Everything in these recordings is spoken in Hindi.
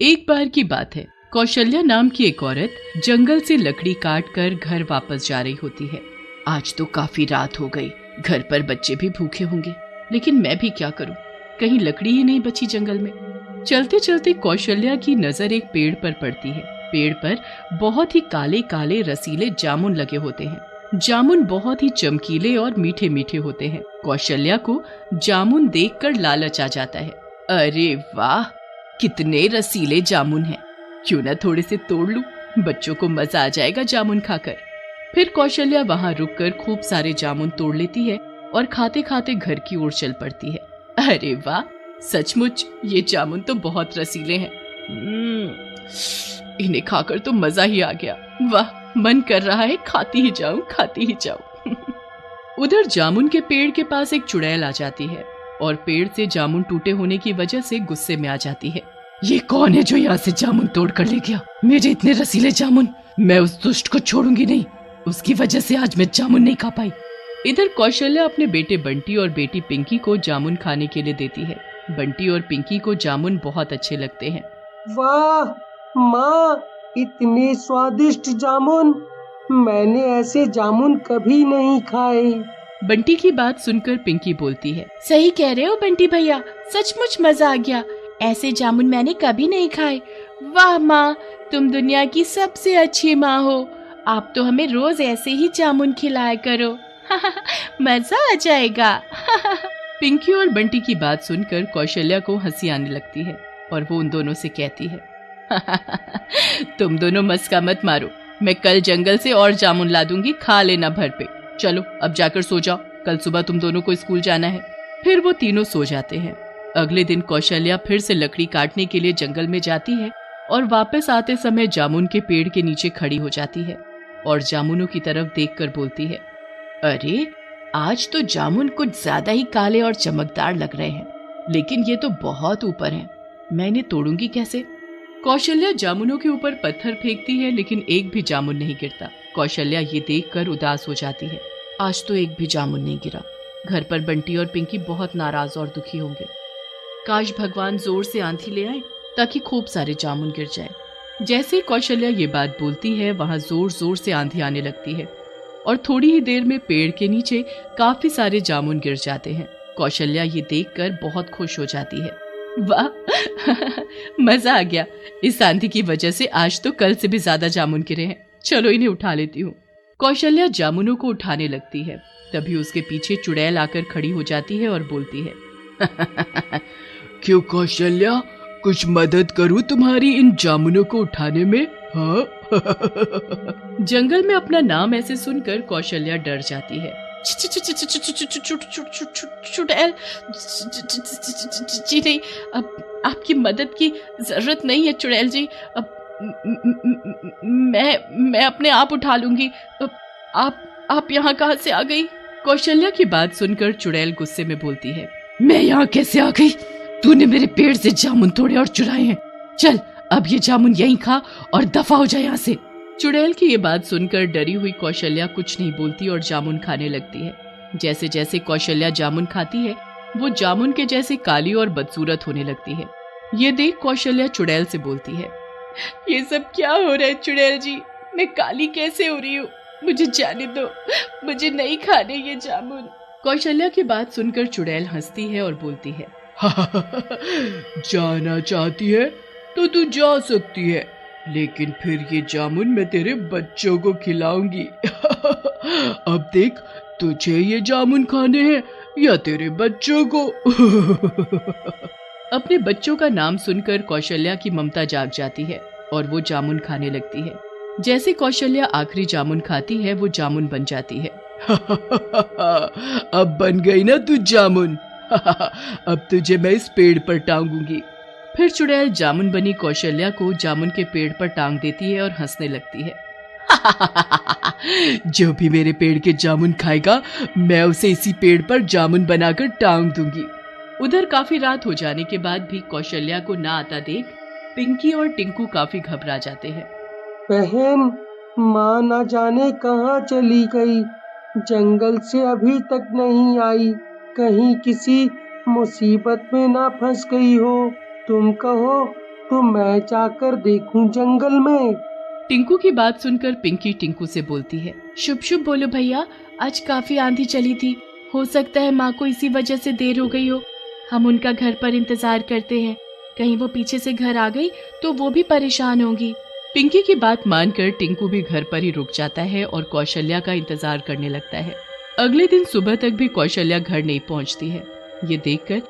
एक बार की बात है, कौशल्या नाम की एक औरत जंगल से लकड़ी काट कर घर वापस जा रही होती है। आज तो काफी रात हो गई, घर पर बच्चे भी भूखे होंगे, लेकिन मैं भी क्या करूं, कहीं लकड़ी ही नहीं बची जंगल में। चलते चलते कौशल्या की नजर एक पेड़ पर पड़ती है। पेड़ पर बहुत ही काले काले रसीले जामुन लगे होते हैं। जामुन बहुत ही चमकीले और मीठे मीठे होते हैं। कौशल्या को जामुन देखकर लालच आ जाता है। अरे वाह, कितने रसीले जामुन हैं, क्यों ना थोड़े से तोड़ लूं, बच्चों को मजा आ जाएगा जामुन खाकर। फिर कौशल्या वहां रुककर खूब सारे जामुन तोड़ लेती है और खाते खाते घर की ओर चल पड़ती है। अरे वाह, सचमुच ये जामुन तो बहुत रसीले हैं। इन्हें खाकर तो मजा ही आ गया। वाह, मन कर रहा है खाती ही जाऊं। उधर जामुन के पेड़ के पास एक चुड़ैल आ जाती है और पेड़ से जामुन टूटे होने की वजह से गुस्से में आ जाती है। ये कौन है जो यहाँ से जामुन तोड़ कर ले गया? मेरे इतने रसीले जामुन, मैं उस दुष्ट को छोड़ूंगी नहीं, उसकी वजह से आज मैं जामुन नहीं खा पाई। इधर कौशल्या अपने बेटे बंटी और बेटी पिंकी को जामुन खाने के लिए देती है। बंटी और पिंकी को जामुन बहुत अच्छे लगते हैं। वाह माँ, इतने स्वादिष्ट जामुन, मैंने ऐसे जामुन कभी नहीं खाए। बंटी की बात सुनकर पिंकी बोलती है, सही कह रहे हो बंटी भैया, सचमुच मजा आ गया, ऐसे जामुन मैंने कभी नहीं खाए। वाह माँ, तुम दुनिया की सबसे अच्छी माँ हो, आप तो हमें रोज ऐसे ही जामुन खिलाया करो। मजा आ जाएगा। पिंकी और बंटी की बात सुनकर कौशल्या को हंसी आने लगती है और वो उन दोनों से कहती है, तुम दोनों मस्का मत मारो, मैं कल जंगल से और जामुन ला दूंगी, खा लेना भरपेट। चलो अब जाकर सो जाओ, कल सुबह तुम दोनों को स्कूल जाना है। फिर वो तीनों सो जाते हैं। अगले दिन कौशल्या फिर से लकड़ी काटने के लिए जंगल में जाती है और वापस आते समय जामुन के पेड़ के नीचे खड़ी हो जाती है और जामुनों की तरफ देखकर बोलती है, अरे आज तो जामुन कुछ ज्यादा ही काले और चमकदार लग रहे हैं, लेकिन ये तो बहुत ऊपर हैं, मैं इन्हें तोड़ूंगी कैसे? कौशल्या जामुनों के ऊपर पत्थर फेंकती है, लेकिन एक भी जामुन नहीं गिरता। कौशल्या ये देखकर उदास हो जाती है। आज तो एक भी जामुन नहीं गिरा। घर पर बंटी और पिंकी बहुत नाराज और दुखी होंगे। काश भगवान जोर से आंधी ले आए ताकि खूब सारे जामुन गिर जाएं। जैसे कौशल्या ये बात बोलती है, वहां जोर जोर से आंधी आने लगती है और थोड़ी ही देर में पेड़ के नीचे काफी सारे जामुन गिर जाते हैं। कौशल्या ये देखकर बहुत खुश हो जाती है। वाह, मजा आ गया, इस आंधी की वजह से आज तो कल से भी ज्यादा जामुन गिरे हैं, चलो इन्हें उठा लेती हूँ। कौशल्या जामुनों को उठाने लगती है, तभी उसके पीछे चुड़ैल आकर खड़ी हो जाती है और बोलती है, क्यों कौशल्या, कुछ मदद करूं तुम्हारी इन जामुनों को उठाने में? हाँ? जंगल में अपना नाम ऐसे सुनकर कौशल्या डर जाती है। चुड़ैल जी नहीं, अब आपकी मदद की जरूरत नहीं है चुड़ैल जी, अब मैं अपने आप उठा लूंगी। आप यहाँ कहाँ से आ गई? कौशल्या की बात सुनकर चुड़ैल गुस्से में बोलती है, मैं यहाँ कैसे आ गई? तूने मेरे पेड़ से जामुन तोड़े और चुराए हैं, चल अब ये जामुन यहीं खा और दफा हो जाए यहाँ से। चुड़ैल की ये बात सुनकर डरी हुई कौशल्या कुछ नहीं बोलती और जामुन खाने लगती है। जैसे जैसे कौशल्या जामुन खाती है, वो जामुन के जैसे काली और बदसूरत होने लगती है। ये देख कौशल्या चुड़ैल से बोलती है, ये सब क्या हो रहा है चुड़ैल जी, मैं काली कैसे हो रही हूँ, मुझे जाने दो, मुझे नहीं खाने ये जामुन। कौशल्या की बात सुनकर चुड़ैल हंसती है और बोलती है, जाना चाहती है तो तू जा सकती है, लेकिन फिर ये जामुन मैं तेरे बच्चों को खिलाऊंगी। अब देख, तुझे ये जामुन खाने हैं या तेरे बच्चों को? अपने बच्चों का नाम सुनकर कौशल्या की ममता जाग जाती है और वो जामुन खाने लगती है। जैसे कौशल्या आखिरी जामुन खाती है, वो जामुन बन जाती है। अब बन गई ना तू जामुन, अब तुझे मैं इस पेड़ पर टांगूंगी। फिर चुड़ैल जामुन बनी कौशल्या को जामुन के पेड़ पर टांग देती है और हंसने लगती है। जो भी मेरे पेड़ के जामुन खाएगा, मैं उसे इसी पेड़ पर जामुन बनाकर टांग दूंगी। उधर काफी रात हो जाने के बाद भी कौशल्या को ना आता देख पिंकी और टिंकू काफी घबरा जाते हैं। बहन, माँ न जाने कहाँ चली गई, जंगल से अभी तक नहीं आई, कहीं किसी मुसीबत में ना फंस गई हो। तुम कहो तो मैं जाकर देखूं जंगल में। टिंकू की बात सुनकर पिंकी टिंकू से बोलती है, शुभ शुभ बोलो भैया, आज काफी आंधी चली थी, हो सकता है माँ को इसी वजह से देर हो गई हो। हम उनका घर पर इंतजार करते हैं, कहीं वो पीछे से घर आ गई तो वो भी परेशान होंगी। पिंकी की बात मानकर टिंकू भी घर पर ही रुक जाता है और कौशल्या का इंतजार करने लगता है। अगले दिन सुबह तक भी कौशल्या घर नहीं पहुंचती है। ये देखकर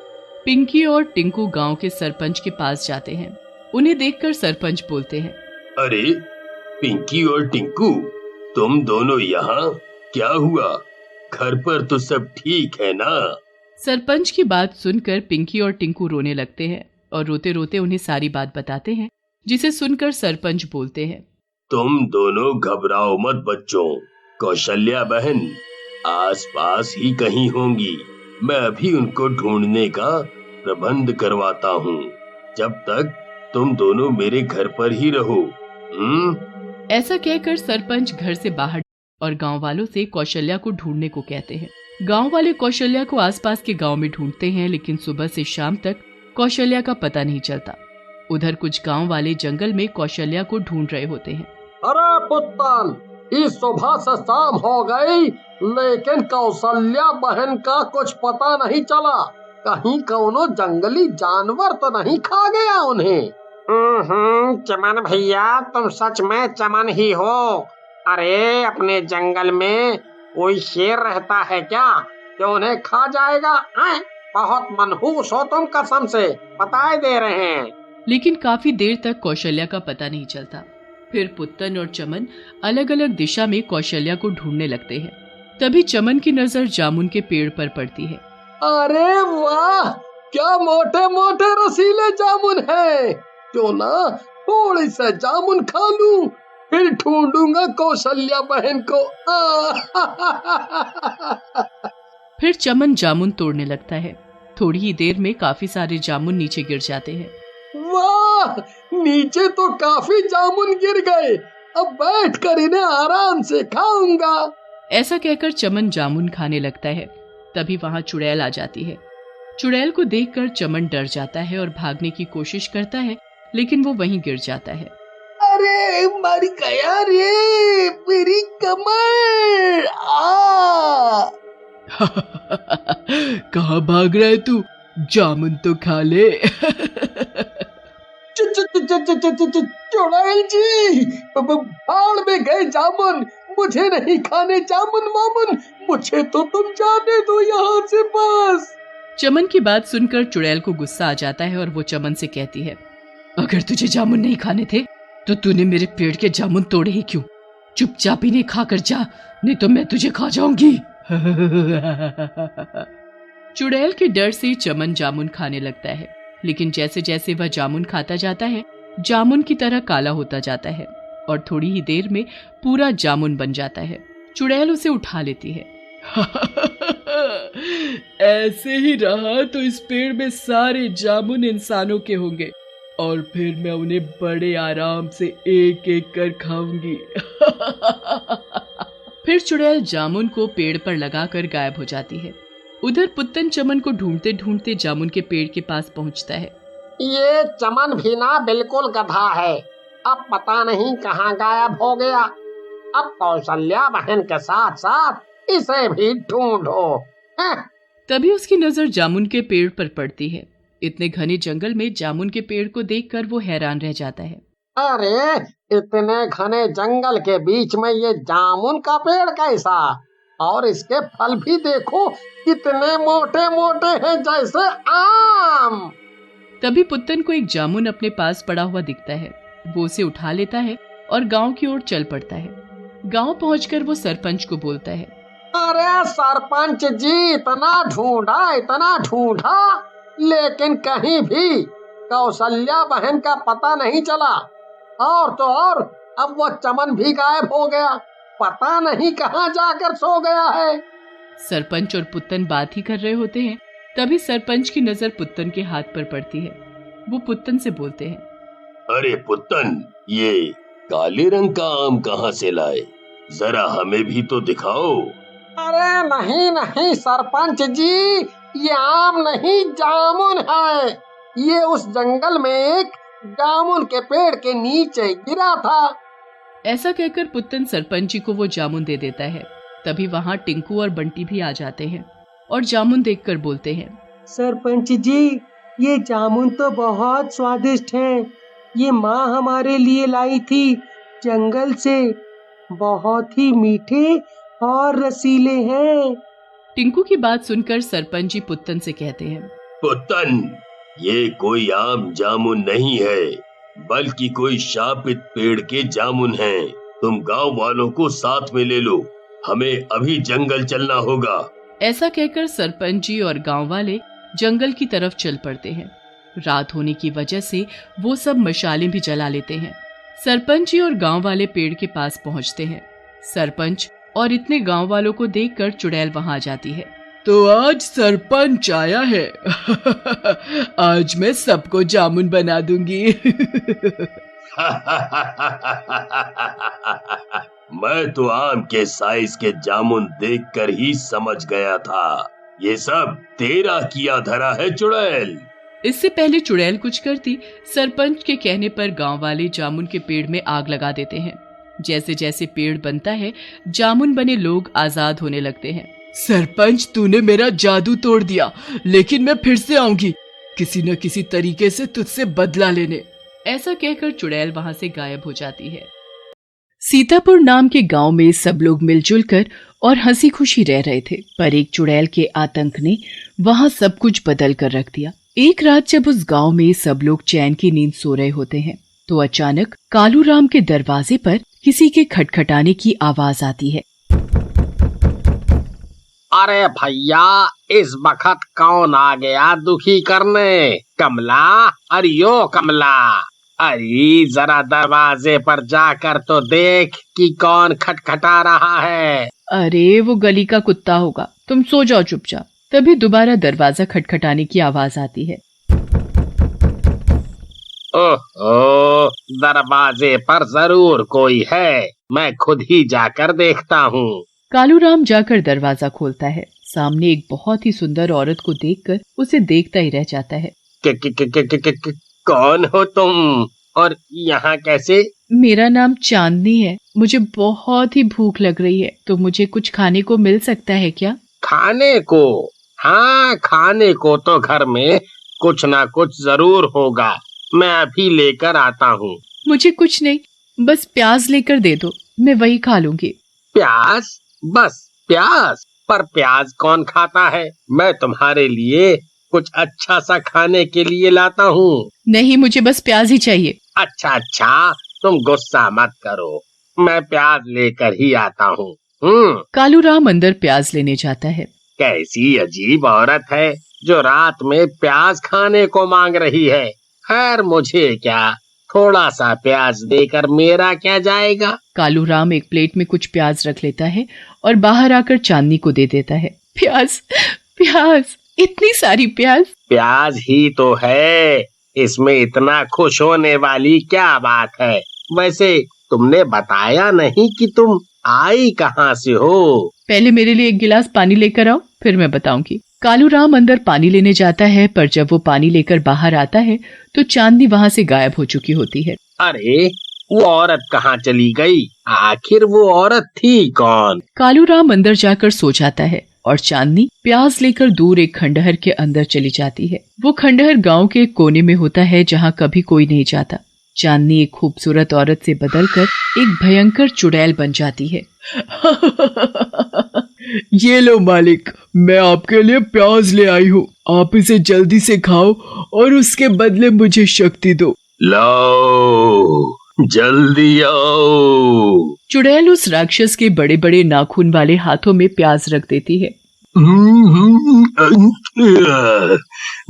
पिंकी और टिंकू गांव के सरपंच के पास जाते हैं। उन्हें देखकर सरपंच बोलते हैं, अरे पिंकी और टिंकू, तुम दोनों यहाँ? क्या हुआ? घर पर तो सब ठीक है ना? सरपंच की बात सुनकर पिंकी और टिंकू रोने लगते हैं और रोते रोते उन्हें सारी बात बताते हैं, जिसे सुनकर सरपंच बोलते हैं, तुम दोनों घबराओ मत बच्चों, कौशल्या बहन आसपास ही कहीं होंगी। मैं अभी उनको ढूंढने का प्रबंध करवाता हूँ। जब तक तुम दोनों मेरे घर पर ही रहो। ऐसा कहकर सरपंच घर से बाहर और गांव वालों से कौशल्या को ढूंढने को कहते हैं। गांव वाले कौशल्या को आसपास के गांव में ढूंढते हैं, लेकिन सुबह से शाम तक कौशल्या का पता नहीं चलता। उधर कुछ गांव वाले जंगल में कौशल्या को ढूंढ रहे होते हैं। अरे पुत्तन, इस सुबह से शाम हो गई, लेकिन कौशल्या बहन का कुछ पता नहीं चला। कहीं कौनो जंगली जानवर तो नहीं खा गया उन्हें? चमन भैया, तुम सच में चमन ही हो। अरे अपने जंगल में कोई शेर रहता है क्या जो उन्हें खा जाएगा? बहुत मनहूस हो तुम, कसम से बताए दे रहे हैं। लेकिन काफी देर तक कौशल्या का पता नहीं चलता। फिर पुत्तन और चमन अलग अलग दिशा में कौशल्या को ढूंढने लगते हैं। तभी चमन की नजर जामुन के पेड़ पर पड़ती है। अरे वाह, क्या मोटे मोटे रसीले जामुन है। क्यों ना थोड़ी सा जामुन खा लूं, फिर ढूंढूंगा कौशल्या बहन को। फिर चमन जामुन तोड़ने लगता है। थोड़ी ही देर में काफी सारे जामुन नीचे गिर जाते हैं। वाह, नीचे तो काफी जामुन गिर गए, अब बैठकर इन्हें आराम से खाऊंगा। ऐसा कहकर चमन जामुन खाने लगता है। तभी वहाँ चुड़ैल आ जाती है। चुड़ैल को देखकर चमन डर जाता है और भागने की कोशिश करता है, लेकिन वो वहीं गिर जाता है। अरे मर गया रे, मेरी कमर। कहाँ भाग रहा है तू? जामुन तो खा ले। चुड़ैल जी, भाड़ में गए जामुन, मुझे नहीं खाने जामुन वामुन, मुझे तो तुम जाने दो यहाँ से बस। चमन की बात सुनकर चुड़ैल को गुस्सा आ जाता है और वो चमन से कहती है, अगर तुझे जामुन नहीं खाने थे तो तूने मेरे पेड़ के जामुन तोड़े ही क्यों? चुपचाप इन्हें खाकर जा, नहीं तो मैं तुझे खा जाऊंगी। चुड़ैल के डर से चमन जामुन खाने लगता है, लेकिन जैसे जैसे वह जामुन खाता जाता है, जामुन की तरह काला होता जाता है और थोड़ी ही देर में पूरा जामुन बन जाता है। चुड़ैल उसे उठा लेती है। ऐसे ही रहा तो इस पेड़ में सारे जामुन इंसानों के होंगे और फिर मैं उन्हें बड़े आराम से एक एक कर खाऊंगी। फिर चुड़ैल जामुन को पेड़ पर लगाकर गायब हो जाती है। उधर पुत्तन चमन को ढूंढते ढूंढते जामुन के पेड़ के पास पहुंचता है। ये चमन भी ना बिल्कुल गधा है, अब पता नहीं कहाँ गायब हो गया। अब कौशल्या बहन के साथ साथ इसे भी ढूंढो। तभी उसकी नजर जामुन के पेड़ पर पड़ती है। इतने घने जंगल में जामुन के पेड़ को देखकर वो हैरान रह जाता है। अरे इतने घने जंगल के बीच में ये जामुन का पेड़ कैसा? और इसके फल भी देखो, कितने मोटे मोटे हैं जैसे आम। तभी पुत्तन को एक जामुन अपने पास पड़ा हुआ दिखता है। वो उसे उठा लेता है और गांव की ओर चल पड़ता है। गांव पहुंचकर वो सरपंच को बोलता है, अरे सरपंच जी, इतना ढूंढा लेकिन कहीं भी कौशल्या बहन का पता नहीं चला। और तो और अब वो चमन भी गायब हो गया, पता नहीं कहाँ जाकर सो गया है। सरपंच और पुत्तन बात ही कर रहे होते हैं। तभी सरपंच की नजर पुत्तन के हाथ पर पड़ती है। वो पुत्तन से बोलते हैं, अरे पुत्तन, ये काले रंग का आम कहाँ से लाए? जरा हमें भी तो दिखाओ। अरे नहीं सरपंच जी, ये आम नहीं जामुन है। ये उस जंगल में एक जामुन के पेड़ के नीचे गिरा था। ऐसा कहकर पुत्तन सरपंच जी को वो जामुन दे देता है। तभी वहाँ टिंकू और बंटी भी आ जाते हैं और जामुन देखकर बोलते हैं, सरपंच जी, ये जामुन तो बहुत स्वादिष्ट हैं। ये माँ हमारे लिए लाई थी जंगल से। बहुत ही मीठे और रसीले हैं। टिंकू की बात सुनकर सरपंच जी पुत्तन से कहते हैं, पुत्तन, ये कोई आम जामुन नहीं है, बल्कि कोई शापित पेड़ के जामुन हैं। तुम गांव वालों को साथ में ले लो, हमें अभी जंगल चलना होगा। ऐसा कहकर सरपंच जी और गांव वाले जंगल की तरफ चल पड़ते हैं। रात होने की वजह से वो सब मशालें भी जला लेते हैं। सरपंच जी और गांव वाले पेड़ के पास पहुंचते हैं। सरपंच और इतने गांव वालों को देखकर चुड़ैल वहां आ जाती है। तो आज सरपंच आया है। आज मैं सबको जामुन बना दूंगी। मैं तो आम के साइज के जामुन देखकर ही समझ गया था, ये सब तेरा किया धरा है चुड़ैल। इससे पहले चुड़ैल कुछ करती, सरपंच के कहने पर गांव वाले जामुन के पेड़ में आग लगा देते हैं। जैसे जैसे पेड़ बनता है, जामुन बने लोग आजाद होने लगते हैं। सरपंच, तूने मेरा जादू तोड़ दिया, लेकिन मैं फिर से आऊंगी किसी न किसी तरीके से तुझसे बदला लेने। ऐसा कहकर चुड़ैल वहां से गायब हो जाती है। सीतापुर नाम के गांव में सब लोग मिलजुल कर और हंसी खुशी रह रहे थे, पर एक चुड़ैल के आतंक ने वहां सब कुछ बदल कर रख दिया। एक रात जब उस गांव में सब लोग चैन की नींद सो रहे होते हैं, तो अचानक कालू राम के दरवाजे पर किसी के खटखटाने की आवाज आती है। अरे भैया, इस वक्त कौन आ गया दुखी करने? कमला, अरियो कमला, अरे जरा दरवाजे पर जाकर तो देख कि कौन खटखटा रहा है। अरे वो गली का कुत्ता होगा, तुम सो जाओ चुपचाप। तभी दोबारा दरवाजा खटखटाने की आवाज आती है। ओहो, दरवाजे पर जरूर कोई है, मैं खुद ही जाकर देखता हूँ। कालू राम जाकर दरवाजा खोलता है। सामने एक बहुत ही सुंदर औरत को देखकर उसे देखता ही रह जाता है। कौन हो तुम और यहाँ कैसे? मेरा नाम चांदनी है। मुझे बहुत ही भूख लग रही है, तो मुझे कुछ खाने को मिल सकता है क्या? खाने को? हाँ, खाने को तो घर में कुछ ना कुछ जरूर होगा, मैं अभी लेकर आता हूँ। मुझे कुछ नहीं, बस प्याज लेकर दे दो, मैं वही खा लूंगी। प्याज? बस प्याज? पर प्याज कौन खाता है? मैं तुम्हारे लिए कुछ अच्छा सा खाने के लिए लाता हूँ। नहीं, मुझे बस प्याज ही चाहिए। अच्छा, तुम गुस्सा मत करो, मैं प्याज लेकर ही आता हूँ। कालू राम अंदर प्याज लेने जाता है। कैसी अजीब औरत है जो रात में प्याज खाने को मांग रही है। खैर, मुझे क्या, थोड़ा सा प्याज देकर मेरा क्या जाएगा। कालू राम एक प्लेट में कुछ प्याज रख लेता है और बाहर आकर चांदनी को दे देता है। प्याज, प्याज, इतनी सारी प्याज? प्याज ही तो है, इसमें इतना खुश होने वाली क्या बात है? वैसे तुमने बताया नहीं कि तुम आई कहाँ से हो? पहले मेरे लिए एक गिलास पानी लेकर आओ, फिर मैं बताऊंगी। कालू राम अंदर पानी लेने जाता है, पर जब वो पानी लेकर बाहर आता है तो चांदनी वहाँ से गायब हो चुकी होती है। अरे, वो औरत कहाँ चली गई? आखिर वो औरत थी कौन? कालू राम अंदर जाकर सो जाता है और चांदनी प्याज लेकर दूर एक खंडहर के अंदर चली जाती है। वो खंडहर गांव के एक कोने में होता है, जहाँ कभी कोई नहीं जाता। चांदनी एक खूबसूरत औरत से बदलकर एक भयंकर चुड़ैल बन जाती है। ये लो मालिक, मैं आपके लिए प्याज ले आई हूँ, आप इसे जल्दी से खाओ और उसके बदले मुझे शक्ति दो। लाओ, जल्दी आओ। चुड़ैल उस राक्षस के बड़े बड़े नाखून वाले हाथों में प्याज रख देती है।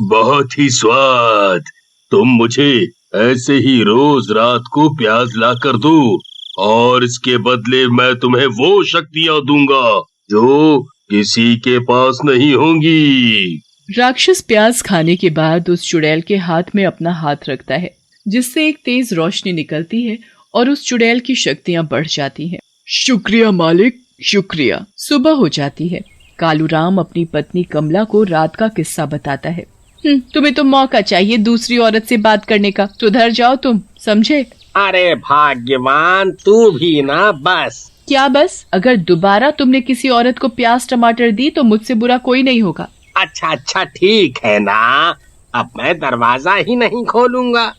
बहुत ही स्वाद। तुम मुझे ऐसे ही रोज रात को प्याज ला कर दो और इसके बदले मैं तुम्हें वो शक्तियाँ दूंगा जो किसी के पास नहीं होंगी। राक्षस प्याज खाने के बाद उस चुड़ैल के हाथ में अपना हाथ रखता है, जिससे एक तेज रोशनी निकलती है और उस चुड़ैल की शक्तियाँ बढ़ जाती हैं। शुक्रिया मालिक, शुक्रिया। सुबह हो जाती है। कालू राम अपनी पत्नी कमला को रात का किस्सा बताता है। तुम्हें तो मौका चाहिए दूसरी औरत से बात करने का। सुधर जाओ तुम, समझे? अरे भाग्यवान, तू भी ना बस। क्या बस? अगर दोबारा तुमने किसी औरत को प्याज टमाटर दी तो मुझसे बुरा कोई नहीं होगा। अच्छा अच्छा ठीक है ना, अब मैं दरवाजा ही नहीं खोलूंगा।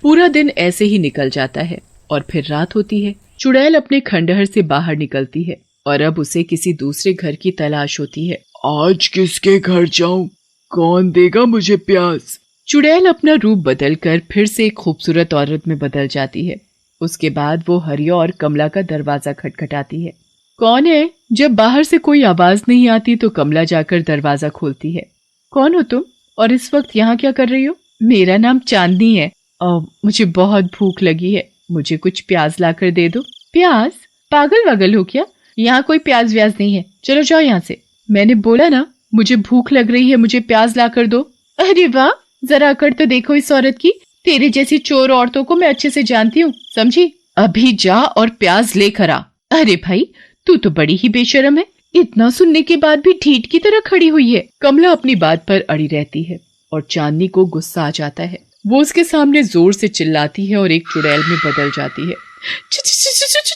पूरा दिन ऐसे ही निकल जाता है और फिर रात होती है। चुड़ैल अपने खंडहर से बाहर निकलती है और अब उसे किसी दूसरे घर की तलाश होती है। आज किसके घर जाऊं? कौन देगा मुझे प्याज? चुड़ैल अपना रूप बदलकर फिर से एक खूबसूरत औरत में बदल जाती है। उसके बाद वो हरिया और कमला का दरवाजा खटखटाती है। कौन है? जब बाहर से कोई आवाज नहीं आती तो कमला जाकर दरवाजा खोलती है। कौन हो तुम और इस वक्त यहाँ क्या कर रही हो? मेरा नाम चांदनी है और मुझे बहुत भूख लगी है, मुझे कुछ प्याज लाकर दे दो। प्याज? पागल वगल हो क्या? यहाँ कोई प्याज व्याज नहीं है, चलो जाओ यहाँ से। मैंने बोला ना मुझे भूख लग रही है, मुझे प्याज लाकर दो। अरे वाह, जरा अकड़ तो देखो इस औरत की। तेरे जैसी चोर औरतों को मैं अच्छे से जानती हूँ, समझी? अभी जा और प्याज लेकर आ। अरे भाई, तू तो बड़ी ही बेशर्म है, इतना सुनने के बाद भी ढीठ की तरह खड़ी हुई है। कमला अपनी बात पर अड़ी रहती है और चांदनी को गुस्सा आ जाता है। वो उसके सामने जोर से चिल्लाती है और एक चुड़ैल में बदल जाती है।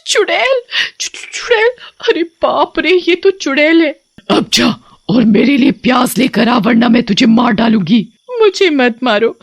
चुड़ैल, चुड़ैल, अरे बाप रे, ये तो चुड़ैल है। अब जा और मेरे लिए प्याज लेकर आ, वरना मैं तुझे मार डालूंगी। मुझे मत मारो,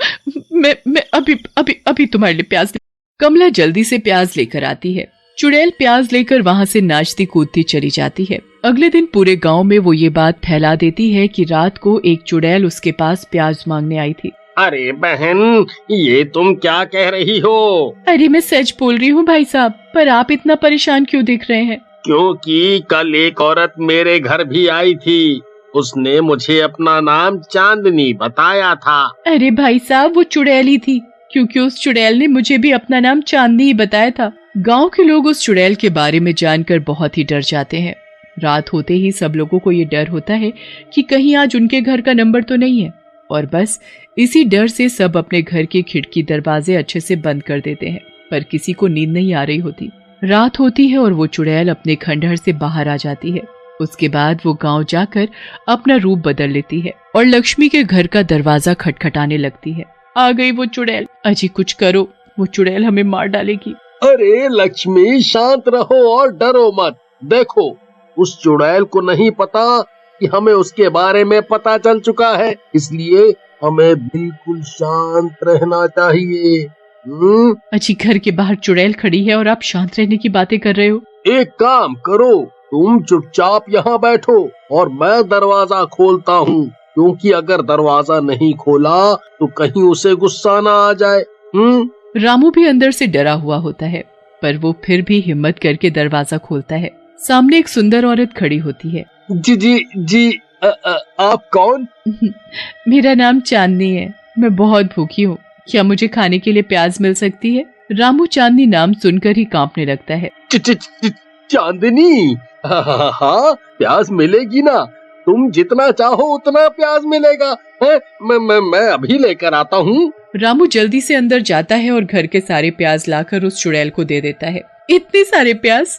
मैं अभी तुम्हारे लिए प्याज। कमला जल्दी से प्याज लेकर आती है। चुड़ैल प्याज लेकर वहाँ से नाचती कूदती चली जाती है। अगले दिन पूरे गांव में वो ये बात फैला देती है कि रात को एक चुड़ैल उसके पास प्याज मांगने आई थी। अरे बहन, ये तुम क्या कह रही हो? अरे मैं सच बोल रही हूँ भाई साहब, पर आप इतना परेशान क्यों दिख रहे हैं? क्योंकि कल एक औरत मेरे घर भी आई थी, उसने मुझे अपना नाम चांदनी बताया था। अरे भाई साहब, वो चुड़ैल ही थी, क्योंकि उस चुड़ैल ने मुझे भी अपना नाम चांदनी ही बताया था। गांव के लोग उस चुड़ैल के बारे में जानकर बहुत ही डर जाते हैं। रात होते ही सब लोगों को ये डर होता है कि कहीं आज उनके घर का नंबर तो नहीं है, और बस इसी डर से सब अपने घर की खिड़की दरवाजे अच्छे से बंद कर देते हैं। पर किसी को नींद नहीं आ रही होती। रात होती है और वो चुड़ैल अपने खंडहर से बाहर आ जाती है। उसके बाद वो गांव जाकर अपना रूप बदल लेती है और लक्ष्मी के घर का दरवाजा खटखटाने लगती है। आ गई वो चुड़ैल। अजी कुछ करो, वो चुड़ैल हमें मार डालेगी। अरे लक्ष्मी, शांत रहो और डरो मत। देखो, उस चुड़ैल को नहीं पता कि हमें उसके बारे में पता चल चुका है, इसलिए हमें बिल्कुल शांत रहना चाहिए। अजी, घर के बाहर चुड़ैल खड़ी है और आप शांत रहने की बातें कर रहे हो। एक काम करो, तुम चुपचाप यहाँ बैठो और मैं दरवाजा खोलता हूँ, क्योंकि अगर दरवाजा नहीं खोला तो कहीं उसे गुस्सा ना आ जाए। रामू भी अंदर से डरा हुआ होता है, पर वो फिर भी हिम्मत करके दरवाजा खोलता है। सामने एक सुंदर औरत खड़ी होती है। जी, आप कौन? मेरा नाम चांदनी है, मैं बहुत भूखी हूँ, क्या मुझे खाने के लिए प्याज मिल सकती है? रामू चांदनी नाम सुनकर ही कांपने लगता है। चांदनी? हाँ, प्याज मिलेगी ना, तुम जितना चाहो उतना प्याज मिलेगा। मैं अभी लेकर आता हूँ। रामू जल्दी से अंदर जाता है और घर के सारे प्याज लाकर उस चुड़ैल को दे देता है। इतने सारे प्याज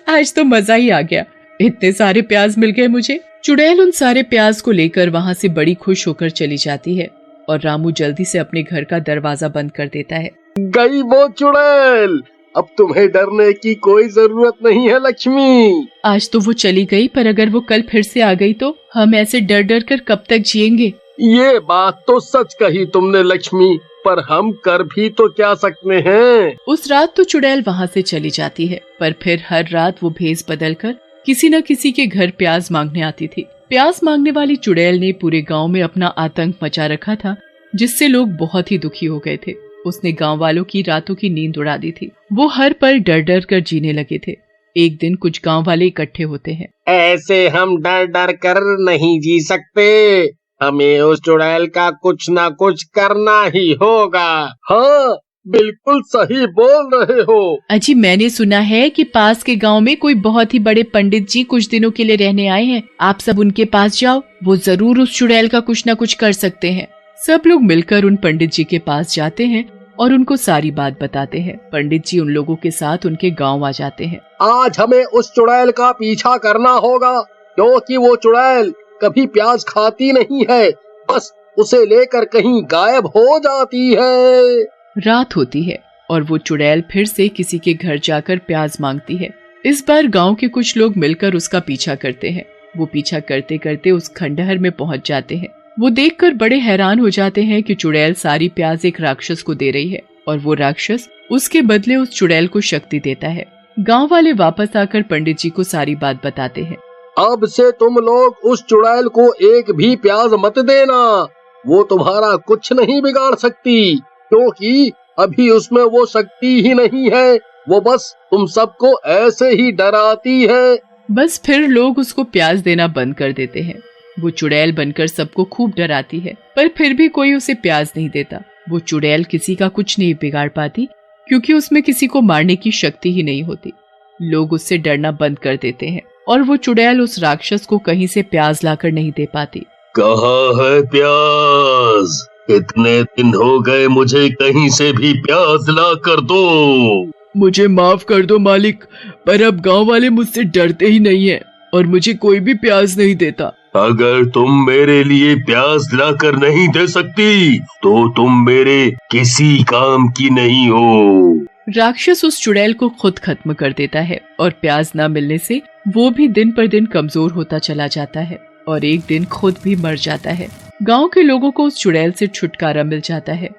आज तो मजा ही आ गया, इतने सारे प्याज मिल गए मुझे। चुड़ैल उन सारे प्याज को लेकर वहाँ से बड़ी खुश होकर चली जाती है और रामू जल्दी से अपने घर का दरवाजा बंद कर देता है। गई वो चुड़ैल, अब तुम्हें डरने की कोई जरूरत नहीं है लक्ष्मी। आज तो वो चली गई, पर अगर वो कल फिर से आ गई तो हम ऐसे डर डर कर कब तक जिएंगे? ये बात तो सच कही तुमने लक्ष्मी, पर हम कर भी तो क्या सकते हैं। उस रात तो चुड़ैल वहाँ से चली जाती है, पर फिर हर रात वो भेस बदल कर किसी न किसी के घर प्याज मांगने आती थी। प्याज मांगने वाली चुड़ैल ने पूरे गांव में अपना आतंक मचा रखा था, जिससे लोग बहुत ही दुखी हो गए थे। उसने गांव वालों की रातों की नींद उड़ा दी थी। वो हर पल डर डर कर जीने लगे थे। एक दिन कुछ गांव वाले इकट्ठे होते हैं। ऐसे हम डर डर कर नहीं जी सकते, हमें उस चुड़ैल का कुछ ना कुछ करना ही होगा। हाँ, बिल्कुल सही बोल रहे हो। अजी, मैंने सुना है कि पास के गांव में कोई बहुत ही बड़े पंडित जी कुछ दिनों के लिए रहने आए हैं। आप सब उनके पास जाओ, वो जरूर उस चुड़ैल का कुछ न कुछ कर सकते हैं। सब लोग मिलकर उन पंडित जी के पास जाते हैं और उनको सारी बात बताते हैं। पंडित जी उन लोगों के साथ उनके गांव आ जाते हैं। आज हमें उस चुड़ैल का पीछा करना होगा, क्योंकि वो चुड़ैल कभी प्याज खाती नहीं है, बस उसे लेकर कहीं गायब हो जाती है। रात होती है और वो चुड़ैल फिर से किसी के घर जाकर प्याज मांगती है। इस बार गांव के कुछ लोग मिलकर उसका पीछा करते हैं। वो पीछा करते करते उस खंडहर में पहुंच जाते हैं। वो देखकर बड़े हैरान हो जाते हैं कि चुड़ैल सारी प्याज एक राक्षस को दे रही है और वो राक्षस उसके बदले उस चुड़ैल को शक्ति देता है। गांव वाले वापस आकर पंडित जी को सारी बात बताते हैं। अब से तुम लोग उस चुड़ैल को एक भी प्याज मत देना, वो तुम्हारा कुछ नहीं बिगाड़ सकती, क्योंकि अभी उसमें वो शक्ति ही नहीं है, वो बस तुम सबको ऐसे ही डराती है। बस फिर लोग उसको प्याज देना बंद कर देते हैं। वो चुड़ैल बनकर सबको खूब डराती है, पर फिर भी कोई उसे प्याज नहीं देता। वो चुड़ैल किसी का कुछ नहीं बिगाड़ पाती, क्योंकि उसमें किसी को मारने की शक्ति ही नहीं होती। लोग उससे डरना बंद कर देते हैं और वो चुड़ैल उस राक्षस को कहीं से प्याज लाकर नहीं दे पाती। कहाँ है प्याज? इतने दिन हो गए, मुझे कहीं से भी प्याज ला कर दो। मुझे माफ कर दो मालिक, पर अब गांव वाले मुझसे डरते ही नहीं है और मुझे कोई भी प्याज नहीं देता। अगर तुम मेरे लिए प्याज ला कर नहीं दे सकती तो तुम मेरे किसी काम की नहीं हो। राक्षस उस चुड़ैल को खुद खत्म कर देता है और प्याज न मिलने से वो भी दिन पर दिन कमजोर होता चला जाता है और एक दिन खुद भी मर जाता है। गांव के लोगों को उस चुड़ैल से छुटकारा मिल जाता है